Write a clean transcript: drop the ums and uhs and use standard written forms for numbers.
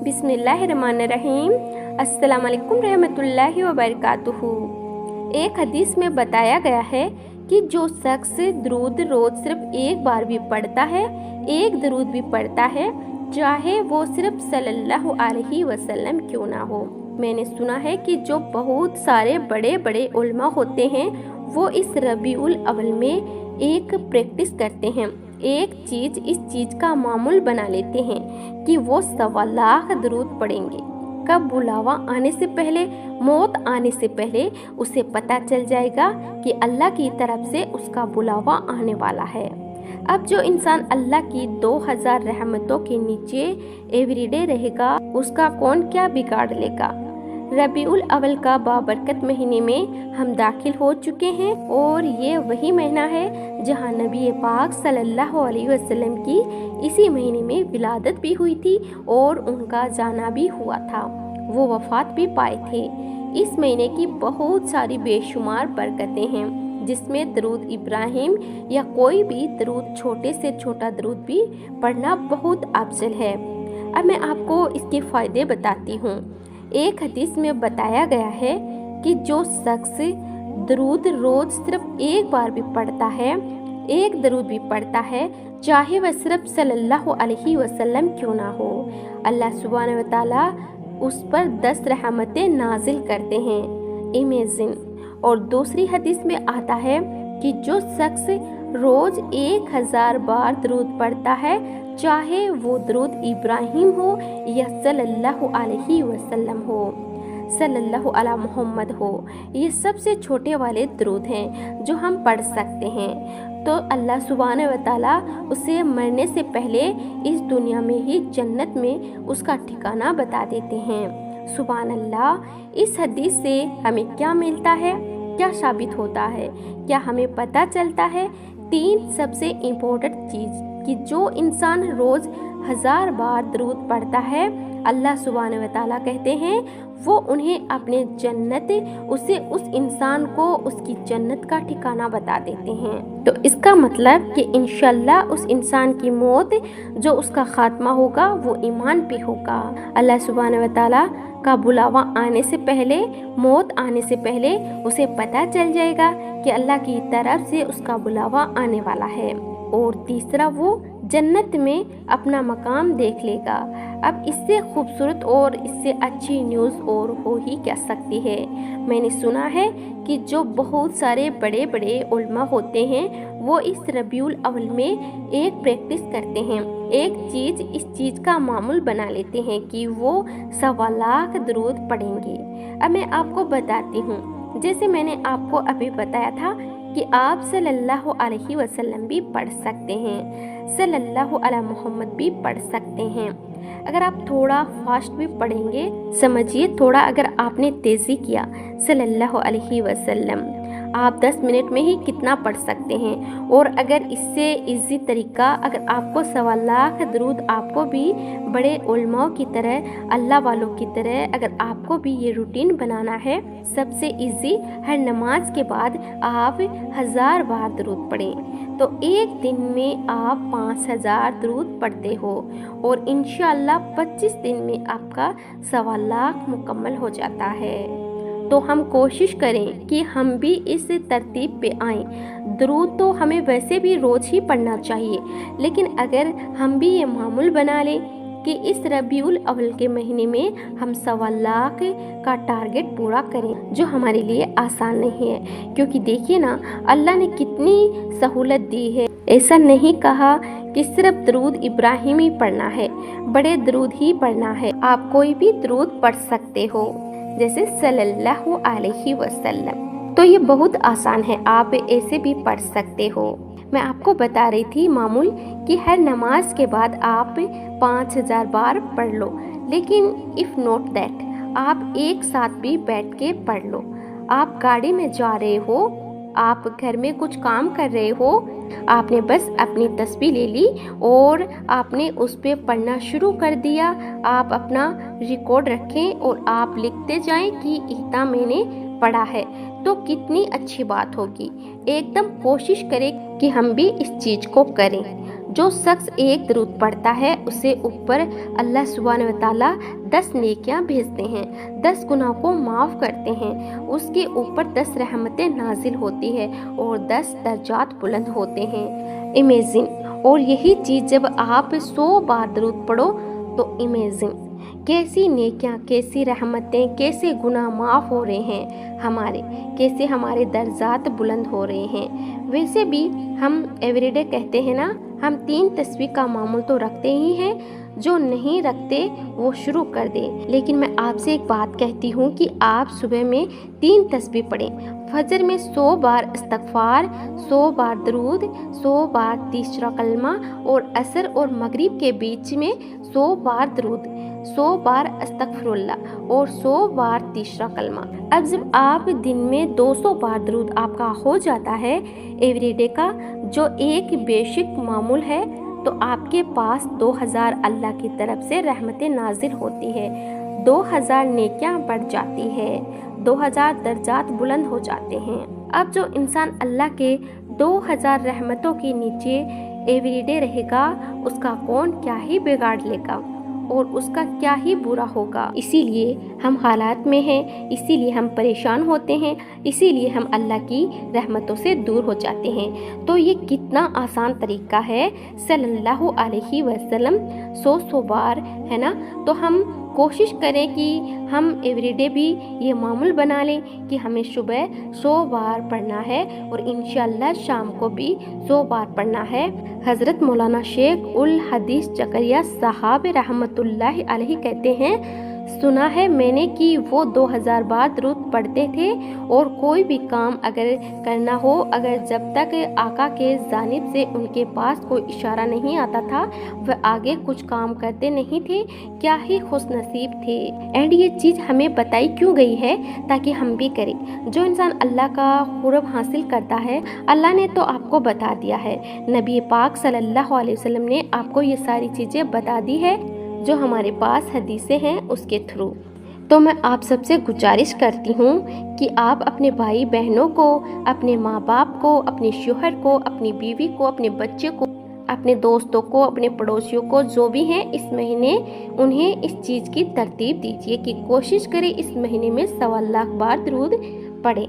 बिस्मिल्लाहिर्रहमानिर्रहीम। अस्सलाम वालेकुम रहमतुल्लाहि व बरकातुहू। एक हदीस में बताया गया है कि जो शख्स दरूद रोज़ सिर्फ एक बार भी पढ़ता है, एक दरूद भी पढ़ता है, चाहे वो सिर्फ सल्लल्लाहु अलैहि वसल्लम क्यों ना हो। मैंने सुना है कि जो बहुत सारे बड़े बड़े उलमा होते हैं वो इस रबीउल अव्वल में एक प्रैक्टिस करते हैं, इस चीज़ का मामूल बना लेते हैं कि वो 1.25 लाख दरूद पढ़ेंगे। कब बुलावा आने से पहले, मौत आने से पहले उसे पता चल जाएगा कि अल्लाह की तरफ से उसका बुलावा आने वाला है। अब जो इंसान अल्लाह की 2000 रहमतों के नीचे एवरीडे रहेगा, उसका कौन क्या बिगाड़ लेगा। रबीउल अव्वल का बाबरकत महीने में हम दाखिल हो चुके हैं और ये वही महीना है जहाँ नबी पाक सल्लल्लाहु अलैहि वसल्लम की इसी महीने में विलादत भी हुई थी और उनका जाना भी हुआ था, वो वफात भी पाए थे। इस महीने की बहुत सारी बेशुमार बरकतें हैं, जिसमें दरूद इब्राहिम या कोई भी दरूद, छोटे से छोटा दरूद भी पढ़ना बहुत अफजल है। अब मैं आपको इसके फ़ायदे बताती हूँ। एक हदीस में बताया गया है कि जो शख्स दरूद रोज़ सिर्फ एक बार भी पढ़ता है, एक दरूद भी पढ़ता है, चाहे वह सिर्फ सल्लल्लाहु अलैहि वसल्लम क्यों ना हो, अल्लाह सुब्हानहू व तआला उस पर 10 रहमतें नाजिल करते हैं। इमेजिन। और दूसरी हदीस में आता है कि जो शख्स रोज़ 1000 बार दरूद पढ़ता है, चाहे वो दरूद इब्राहिम हो या सल्लल्लाहु अलैहि वसल्लम हो, सल्लल्लाहु अला मोहम्मद हो, ये सबसे छोटे वाले दरूद हैं जो हम पढ़ सकते हैं। तो अल्लाह सुब्हानहू व तआला उसे मरने से पहले इस दुनिया में ही जन्नत में उसका ठिकाना बता देते हैं। सुभान अल्लाह। इस हदीस से हमें क्या मिलता है, क्या साबित होता है, क्या हमें पता चलता है? 3 सबसे इम्पोर्टेंट चीज़ कि जो इंसान रोज़ 1000 बार दरूद पढ़ता है, अल्लाह सुब्हानहू व तआला कहते हैं वो उन्हें अपने जन्नत, उस इंसान को उसकी जन्नत का ठिकाना बता देते हैं। तो इसका मतलब कि इंशाअल्लाह उस इंसान की मौत, जो उसका खात्मा होगा, वो ईमान पे होगा। अल्लाह सुब्हानहू व तआला का बुलावा आने से पहले, मौत आने से पहले उसे पता चल जाएगा कि अल्लाह की तरफ से उसका बुलावा आने वाला है। और तीसरा, वो जन्नत में अपना मकाम देख लेगा। अब इससे खूबसूरत और इससे अच्छी न्यूज़ और हो ही क्या सकती है। मैंने सुना है कि जो बहुत सारे बड़े बड़े उलमा होते हैं वो इस रबीउल अव्वल में एक प्रैक्टिस करते हैं, इस चीज़ का मामूल बना लेते हैं कि वो 1.25 लाख दरूद पढ़ेंगे। अब मैं आपको बताती हूँ, जैसे मैंने आपको अभी बताया था कि आप सल्लल्लाहु अलैहि वसल्लम भी पढ़ सकते हैं, सल्लल्लाहु अला मोहम्मद भी पढ़ सकते हैं। अगर आप थोड़ा फास्ट भी पढ़ेंगे, समझिए थोड़ा अगर आपने तेज़ी किया, सल्लल्लाहु अलैहि वसल्लम आप 10 मिनट में ही कितना पढ़ सकते हैं। और अगर इससे इजी तरीका, अगर आपको 1.25 लाख दरूद आपको भी बड़े उलमाओं की तरह, अल्लाह वालों की तरह, अगर आपको भी ये रूटीन बनाना है, सबसे इजी, हर नमाज के बाद आप 1000 बार दरूद पढ़ें, तो एक दिन में आप 5000 दरूद पढ़ते हो और इंशाअल्लाह 25 दिन में आपका 1.25 लाख मुकम्मल हो जाता है। तो हम कोशिश करें कि हम भी इस तरतीब पे आएँ। दरूद तो हमें वैसे भी रोज़ ही पढ़ना चाहिए, लेकिन अगर हम भी ये मामूल बना लें कि इस रबीउल अव्वल के महीने में हम 1.25 लाख का टारगेट पूरा करें, जो हमारे लिए आसान नहीं है। क्योंकि देखिए ना, अल्लाह ने कितनी सहूलत दी है। ऐसा नहीं कहा कि सिर्फ दरूद इब्राहिम ही पढ़ना है, बड़े दरूद ही पढ़ना है। आप कोई भी दरूद पढ़ सकते हो, जैसे सल्लल्लाहु अलैहि वसल्लम, तो ये बहुत आसान है, आप ऐसे भी पढ़ सकते हो। मैं आपको बता रही थी मामूल कि हर नमाज के बाद आप 5000 बार पढ़ लो, लेकिन इफ़ नॉट दैट, आप एक साथ भी बैठ के पढ़ लो। आप गाड़ी में जा रहे हो, आप घर में कुछ काम कर रहे हो, आपने बस अपनी तस्बीह ले ली और आपने उस पर पढ़ना शुरू कर दिया। आप अपना रिकॉर्ड रखें और आप लिखते जाएं कि इतना मैंने पढ़ा है, तो कितनी अच्छी बात होगी। एकदम कोशिश करें कि हम भी इस चीज़ को करें। जो शख्स एक दरूद पढ़ता है उसे ऊपर अल्लाह सुब्हानहू व तआला 10 नेकियां भेजते हैं, 10 गुनाह को माफ़ करते हैं, उसके ऊपर 10 रहमतें नाजिल होती है और 10 दर्जात बुलंद होते हैं। इमेजिन। और यही चीज़ जब आप 100 बार दरूद पढ़ो तो इमेजिन, कैसी नेकियां, कैसी रहमतें, कैसे गुनाह माफ़ हो रहे हैं हमारे, कैसे हमारे दर्जात बुलंद हो रहे हैं। वैसे भी हम एवरीडे कहते हैं ना, हम 3 तस्बीह का मामूल तो रखते ही हैं, जो नहीं रखते वो शुरू कर दे। लेकिन मैं आपसे एक बात कहती हूँ कि आप सुबह में 3 तस्बीह पढ़ें। फजर में 100 बार इस्तगफार, 100 बार दरूद, 100 बार तीसरा कलमा और असर और मगरिब के बीच में 100 बार दरूद, 100 बार अस्तगफिरुल्लाह और 100 बार तीसरा कलमा। अब जब आप दिन में 200 बार दरूद आपका हो जाता है एवरीडे का, जो एक बेसिक मामूल है, तो आपके पास 2000 अल्लाह की तरफ से रहमतें नाजिल होती है, 2000 नेकियां बढ़ जाती है, 2000 दर्जात बुलंद हो जाते हैं। अब जो इंसान अल्लाह के 2000 रहमतों के नीचे एवरीडे रहेगा, उसका कौन क्या ही बिगाड़ लेगा और उसका क्या ही बुरा होगा। इसीलिए हम हालात में हैं, इसीलिए हम परेशान होते हैं, इसीलिए हम अल्लाह की रहमतों से दूर हो जाते हैं। तो ये कितना आसान तरीका है, सल्लल्लाहु अलैहि वसल्लम 100 बार, है ना। तो हम कोशिश करें कि हम एवरीडे भी ये मामूल बना लें कि हमें सुबह 100 बार पढ़ना है और इंशाअल्लाह शाम को भी 100 बार पढ़ना है। हज़रत मौलाना शेख उल हदीस जकरिया साहब रहमतुल्लाहि अलैहि कहते हैं, सुना है मैंने कि वो 2000 बार दरूद पढ़ते थे और कोई भी काम अगर करना हो, अगर जब तक आका के जानिब से उनके पास कोई इशारा नहीं आता था, वह आगे कुछ काम करते नहीं थे। क्या ही खुशनसीब थे। एंड ये चीज़ हमें बताई क्यों गई है, ताकि हम भी करें। जो इंसान अल्लाह का कुर्ब हासिल करता है, अल्लाह ने तो आपको बता दिया है, नबी पाक सल्लल्लाहु अलैहि वसल्लम ने आपको ये सारी चीज़ें बता दी है, जो हमारे पास हदीसें हैं उसके थ्रू। तो मैं आप सबसे गुजारिश करती हूँ कि आप अपने भाई बहनों को, अपने माँ बाप को, अपने शौहर को, अपनी बीवी को, अपने बच्चे को, अपने दोस्तों को, अपने पड़ोसियों को, जो भी हैं इस महीने, उन्हें इस चीज़ की तरतीब दीजिए कि कोशिश करें इस महीने में 1.25 लाख बार दरूद पढ़ें।